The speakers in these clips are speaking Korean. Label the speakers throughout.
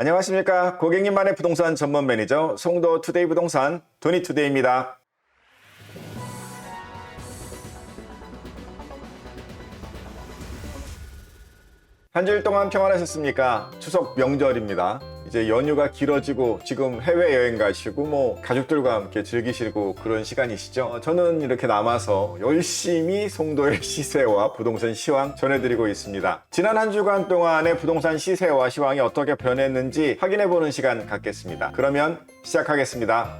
Speaker 1: 안녕하십니까. 고객님만의 부동산 전문 매니저 송도 투데이 부동산 도니투데이입니다. 한 주일 동안 평안하셨습니까? 추석 명절입니다. 이제 연휴가 길어지고 지금 해외여행 가시고 가족들과 함께 즐기시고 그런 시간이시죠. 저는 이렇게 남아서 열심히 송도의 시세와 부동산 시황 전해드리고 있습니다. 지난 한 주간 동안의 부동산 시세와 시황이 어떻게 변했는지 확인해보는 시간 갖겠습니다. 그러면 시작하겠습니다.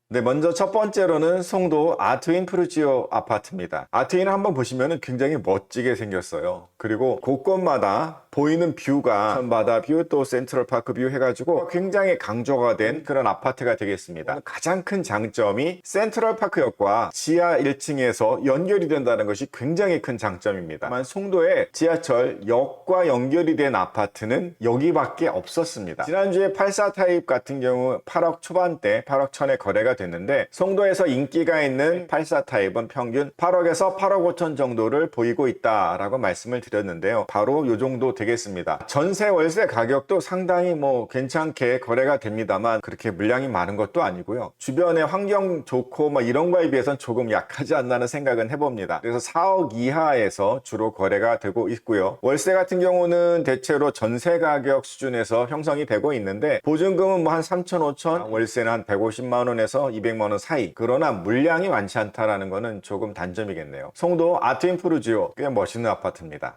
Speaker 1: 네, 먼저 첫 번째로는 송도 아트인 푸르지오 아파트입니다. 아트인을 한번 보시면 굉장히 멋지게 생겼어요. 그리고 곳곳마다 보이는 뷰가 천바다 뷰 또 센트럴파크 뷰 해가지고 굉장히 강조가 된 그런 아파트가 되겠습니다. 가장 큰 장점이 센트럴파크역과 지하 1층에서 연결이 된다는 것이 굉장히 큰 장점입니다. 다만 송도에 지하철역과 연결이 된 아파트는 여기밖에 없었습니다. 지난주에 84 타입 같은 경우 8억 초반대 8억 천에 거래가 됐는데 송도에서 인기가 있는 84 타입은 평균 8억에서 8억 5천 정도를 보이고 있다라고 말씀을 드렸는데요. 바로 이 정도 되겠습니다. 전세 월세 가격도 상당히 괜찮게 거래가 됩니다만 그렇게 물량이 많은 것도 아니고요. 주변의 환경 좋고 이런 거에 비해서는 조금 약하지 않나는 생각은 해봅니다. 그래서 4억 이하에서 주로 거래가 되고 있고요. 월세 같은 경우는 대체로 전세 가격 수준에서 형성이 되고 있는데 보증금은 한 3천 5천, 월세는 한 150만 원에서 200만 원 사이. 그러나 물량이 많지 않다라는 거는 조금 단점이겠네요. 송도 아트인 푸르지오 꽤 멋있는 아파트입니다.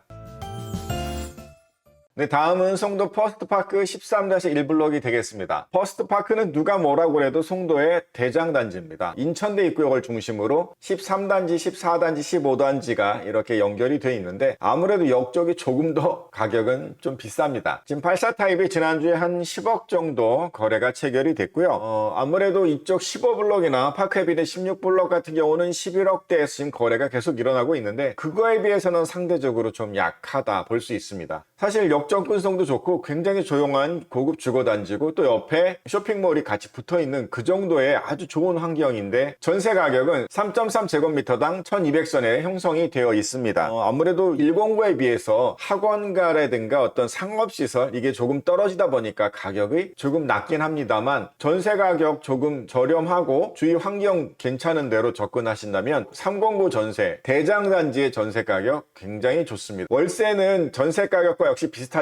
Speaker 1: 네, 다음은 송도 퍼스트파크 13-1블록이 되겠습니다. 퍼스트파크는 누가 뭐라고 해도 송도의 대장단지입니다. 인천대 입구역을 중심으로 13단지, 14단지, 15단지가 이렇게 연결이 되어 있는데 아무래도 역 쪽이 조금 더 가격은 좀 비쌉니다. 지금 84 타입이 지난주에 한 10억 정도 거래가 체결이 됐고요. 아무래도 이쪽 15블록이나 파크해비대 16블록 같은 경우는 11억대에서 지금 거래가 계속 일어나고 있는데 그거에 비해서는 상대적으로 좀 약하다 볼 수 있습니다. 사실 역 접근성도 좋고 굉장히 조용한 고급 주거단지고 또 옆에 쇼핑몰이 같이 붙어있는 그 정도의 아주 좋은 환경인데 전세 가격은 3.3제곱미터당 1200선에 형성이 되어 있습니다. 아무래도 109에 비해서 학원가라든가 어떤 상업시설 이게 조금 떨어지다 보니까 가격이 조금 낮긴 합니다만 전세 가격 조금 저렴하고 주위 환경 괜찮은 대로 접근하신다면 309 전세 대장단지의 전세 가격 굉장히 좋습니다. 월세는 전세 가격과 역시 비슷하지만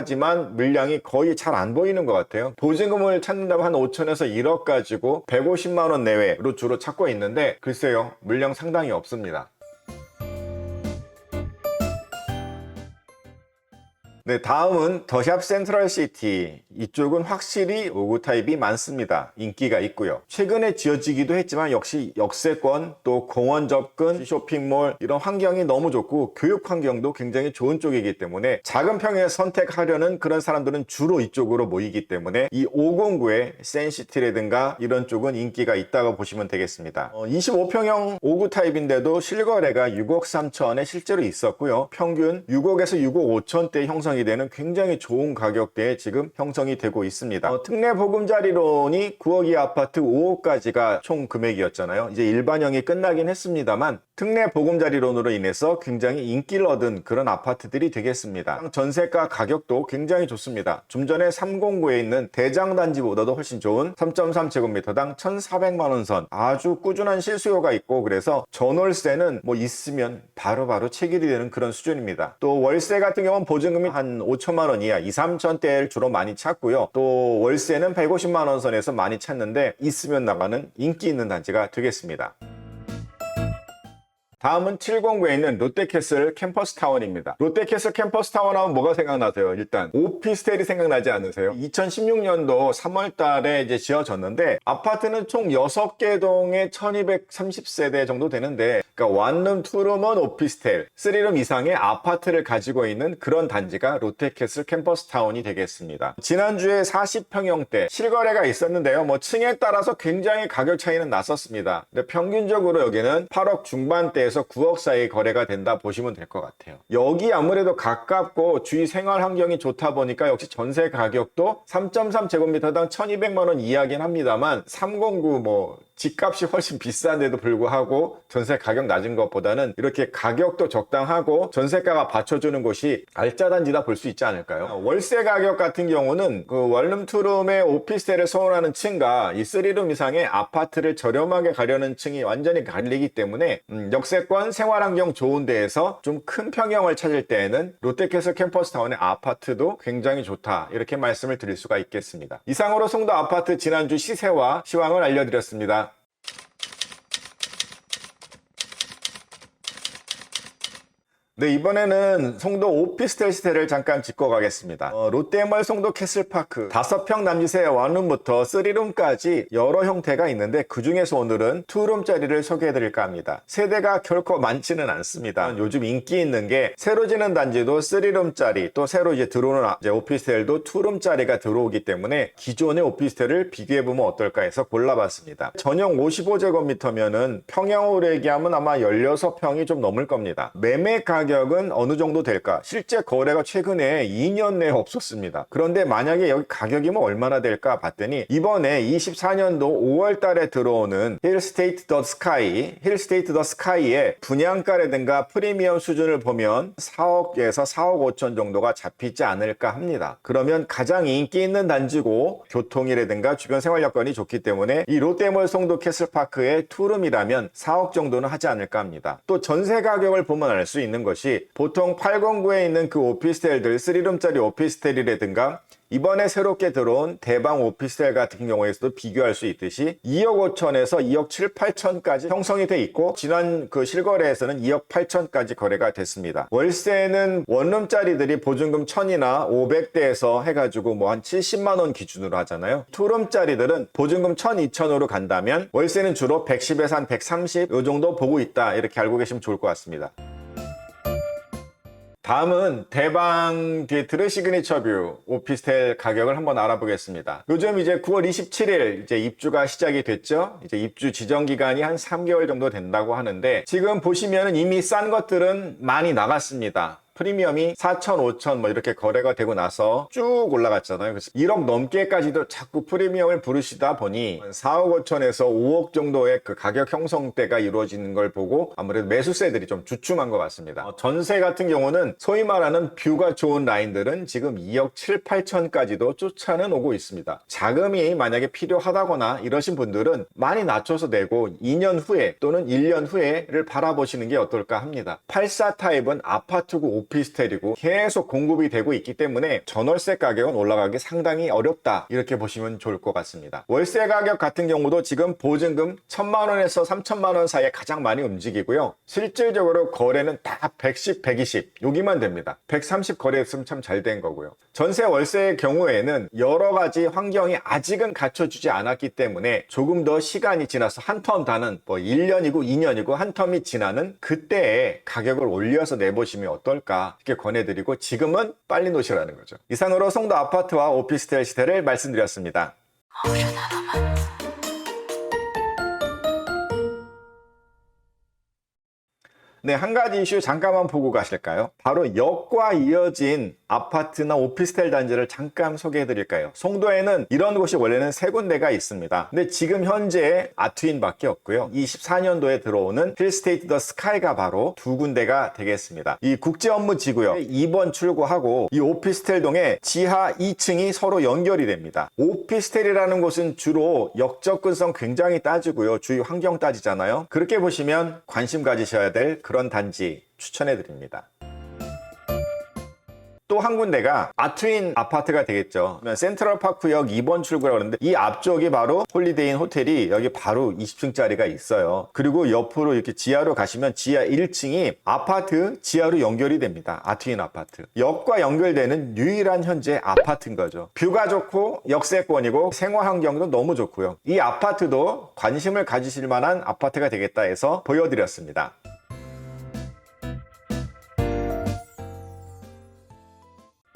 Speaker 1: 물량이 거의 잘 안 보이는 것 같아요. 보증금을 찾는다면 한 5천에서 1억 가지고 150만 원 내외로 주로 찾고 있는데 글쎄요, 물량 상당히 없습니다. 네, 다음은 더샵 센트럴시티. 이쪽은 확실히 5구 타입이 많습니다. 인기가 있고요. 최근에 지어지기도 했지만 역시 역세권, 또 공원 접근, 쇼핑몰 이런 환경이 너무 좋고 교육 환경도 굉장히 좋은 쪽이기 때문에 작은 평에 선택하려는 그런 사람들은 주로 이쪽으로 모이기 때문에 이 509의 센시티라든가 이런 쪽은 인기가 있다고 보시면 되겠습니다. 25평형 5구 타입인데도 실거래가 6억 3천에 실제로 있었고요. 평균 6억에서 6억 5천대 형성이 되는 굉장히 좋은 가격대에 지금 형성이 되고 있습니다. 특례 보금자리론이 9억 이 아파트 5억까지가 총 금액이었잖아요. 이제 일반형이 끝나긴 했습니다만 특례 보금자리론으로 인해서 굉장히 인기를 얻은 그런 아파트들이 되겠습니다. 전세가 가격도 굉장히 좋습니다. 좀 전에 309에 있는 대장단지보다도 훨씬 좋은 3.3제곱미터당 1,400만 원 선 아주 꾸준한 실수요가 있고 그래서 전월세는 있으면 바로바로 체결이 되는 그런 수준입니다. 또 월세 같은 경우는 보증금이 한 5천만 원 이하 2, 3천대를 주로 많이 찾고요. 또 월세는 150만 원 선에서 많이 찾는데 있으면 나가는 인기 있는 단지가 되겠습니다. 다음은 709에 있는 롯데캐슬 캠퍼스타운입니다. 롯데캐슬 캠퍼스타운 하면 뭐가 생각나세요? 일단 오피스텔이 생각나지 않으세요? 2016년도 3월 달에 이제 지어졌는데 아파트는 총 6개 동에 1230세대 정도 되는데 그러니까 원룸, 투룸은 오피스텔, 3룸 이상의 아파트를 가지고 있는 그런 단지가 롯데캐슬 캠퍼스타운이 되겠습니다. 지난주에 40평형대 실거래가 있었는데요. 층에 따라서 굉장히 가격 차이는 났었습니다. 근데 평균적으로 여기는 8억 중반대 에서 9억 사이 거래가 된다 보시면 될 것 같아요. 여기 아무래도 가깝고 주위 생활 환경이 좋다 보니까 역시 전세 가격도 3.3제곱미터당 1200만 원 이하긴 합니다만 309 집값이 훨씬 비싼데도 불구하고 전세 가격 낮은 것보다는 이렇게 가격도 적당하고 전세가가 받쳐주는 곳이 알짜단지다 볼 수 있지 않을까요? 월세 가격 같은 경우는 그 원룸 투룸의 오피스텔을 선호하는 층과 이 3룸 이상의 아파트를 저렴하게 가려는 층이 완전히 갈리기 때문에 역세권 생활환경 좋은 데에서 좀 큰 평형을 찾을 때에는 롯데캐슬 캠퍼스타운의 아파트도 굉장히 좋다, 이렇게 말씀을 드릴 수가 있겠습니다. 이상으로 송도 아파트 지난주 시세와 시황을 알려드렸습니다. 네, 이번에는 송도 오피스텔 시세를 잠깐 짚고 가겠습니다. 롯데몰 송도 캐슬파크 5평 남짓의 원룸부터 3룸까지 여러 형태가 있는데 그 중에서 오늘은 2룸짜리를 소개해드릴까 합니다. 세대가 결코 많지는 않습니다. 요즘 인기 있는 게 새로 지는 단지도 3룸짜리, 또 새로 이제 들어오는 오피스텔도 2룸짜리가 들어오기 때문에 기존의 오피스텔을 비교해보면 어떨까 해서 골라봤습니다. 전용 55제곱미터면은 평형으로 얘기하면 아마 16평이 좀 넘을 겁니다. 매매 가격은 어느 정도 될까? 실제 거래가 최근에 2년 내에 없었습니다. 그런데 만약에 여기 가격이면 얼마나 될까 봤더니 이번에 24년도 5월 달에 들어오는 힐스테이트 더 스카이의 분양가라든가 프리미엄 수준을 보면 4억에서 4억 5천 정도가 잡히지 않을까 합니다. 그러면 가장 인기 있는 단지고 교통이라든가 주변 생활 여건이 좋기 때문에 이 롯데몰 송도 캐슬파크의 투룸이라면 4억 정도는 하지 않을까 합니다. 또 전세 가격을 보면 알 수 있는 것이 보통 809에 있는 그 오피스텔들 3룸짜리 오피스텔이라든가 이번에 새롭게 들어온 대방 오피스텔 같은 경우에서도 비교할 수 있듯이 2억 5천에서 2억 7, 8천까지 형성이 돼 있고 지난 그 실거래에서는 2억 8천까지 거래가 됐습니다. 월세는 원룸짜리들이 보증금 1000이나 500대에서 해가지고 뭐 한 70만 원 기준으로 하잖아요. 투룸짜리들은 보증금 1000, 2000으로 간다면 월세는 주로 110에서 한 130 요 정도 보고 있다, 이렇게 알고 계시면 좋을 것 같습니다. 다음은 대방 디에트르 시그니처 뷰 오피스텔 가격을 한번 알아보겠습니다. 요즘 이제 9월 27일 이제 입주가 시작이 됐죠. 이제 입주 지정 기간이 한 3개월 정도 된다고 하는데 지금 보시면은 이미 싼 것들은 많이 나갔습니다. 프리미엄이 4천, 5천 뭐 이렇게 거래가 되고 나서 쭉 올라갔잖아요. 그래서 1억 넘게까지도 자꾸 프리미엄을 부르시다 보니 4억 5천에서 5억 정도의 그 가격 형성대가 이루어지는 걸 보고 아무래도 매수세들이 좀 주춤한 것 같습니다. 전세 같은 경우는 소위 말하는 뷰가 좋은 라인들은 지금 2억 7, 8천까지도 쫓아는 오고 있습니다. 자금이 만약에 필요하다거나 이러신 분들은 많이 낮춰서 내고 2년 후에 또는 1년 후에를 바라보시는 게 어떨까 합니다. 84 타입은 아파트고 오피스텔이고 계속 공급이 되고 있기 때문에 전월세 가격은 올라가기 상당히 어렵다, 이렇게 보시면 좋을 것 같습니다. 월세 가격 같은 경우도 지금 보증금 1000만 원에서 3000만 원 사이에 가장 많이 움직이고요. 실질적으로 거래는 다 110, 120 여기만 됩니다. 130 거래했으면 참 잘 된 거고요. 전세 월세의 경우에는 여러 가지 환경이 아직은 갖춰주지 않았기 때문에 조금 더 시간이 지나서 한 텀 다는 뭐 1년이고 2년이고 한 텀이 지나는 그때에 가격을 올려서 내보시면 어떨까, 이렇게 권해드리고 지금은 빨리 놓으시라는 거죠. 이상으로 송도 아파트와 오피스텔 시세를 말씀드렸습니다. 네, 한 가지 이슈 잠깐만 보고 가실까요? 바로 역과 이어진 아파트나 오피스텔 단지를 잠깐 소개해 드릴까요? 송도에는 이런 곳이 원래는 3군데가 있습니다. 근데 지금 현재 아트윈밖에 없고요. 24년도에 들어오는 힐스테이트 더 스카이가 바로 2군데가 되겠습니다. 이 국제업무지구역 2번 출구하고 이 오피스텔 동의 지하 2층이 서로 연결이 됩니다. 오피스텔이라는 곳은 주로 역접근성 굉장히 따지고요. 주위 환경 따지잖아요. 그렇게 보시면 관심 가지셔야 될 그런 단지 추천해 드립니다. 또 한 군데가 아트윈 아파트가 되겠죠. 센트럴파크역 2번 출구라고 하는데 이 앞쪽이 바로 홀리데이인 호텔이 여기 바로 20층짜리가 있어요. 그리고 옆으로 이렇게 지하로 가시면 지하 1층이 아파트 지하로 연결이 됩니다. 아트윈 아파트. 역과 연결되는 유일한 현재 아파트인 거죠. 뷰가 좋고 역세권이고 생활 환경도 너무 좋고요. 이 아파트도 관심을 가지실 만한 아파트가 되겠다 해서 보여드렸습니다.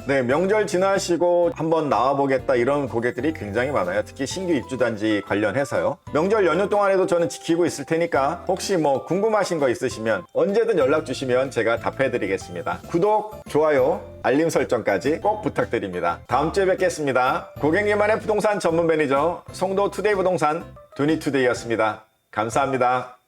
Speaker 1: 네, 명절 지나시고 한번 나와보겠다 이런 고객들이 굉장히 많아요. 특히 신규 입주단지 관련해서요. 명절 연휴 동안에도 저는 지키고 있을 테니까 혹시 뭐 궁금하신 거 있으시면 언제든 연락 주시면 제가 답해드리겠습니다. 구독, 좋아요, 알림 설정까지 꼭 부탁드립니다. 다음 주에 뵙겠습니다. 고객님만의 부동산 전문 매니저 송도 투데이 부동산 도니투데이였습니다. 감사합니다.